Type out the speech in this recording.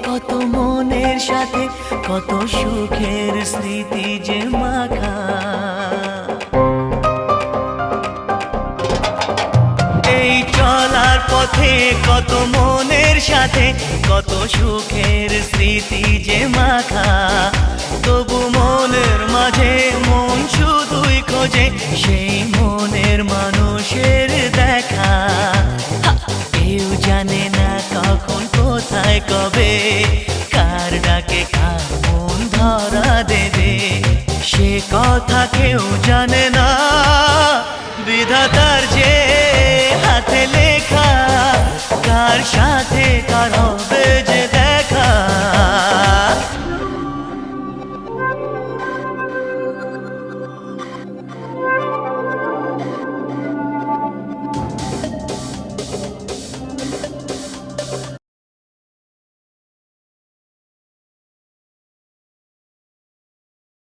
কত মনের সাথে কত সুখের স্মৃতি যে মাখা। এই চলার পথে কত মনের সাথে কত সুখের স্মৃতি যে মাখা। তবু মনের মাঝে মন শুধুই খোঁজে সেই মনের মানুষের দেখা। কেউ জানে না কখন কোথায় কবে কার ডাকে কার মন ধরা দেবে, সে কথা কেউ জানে না। বিধাতার যে হাতে লেখা কার সাথে কার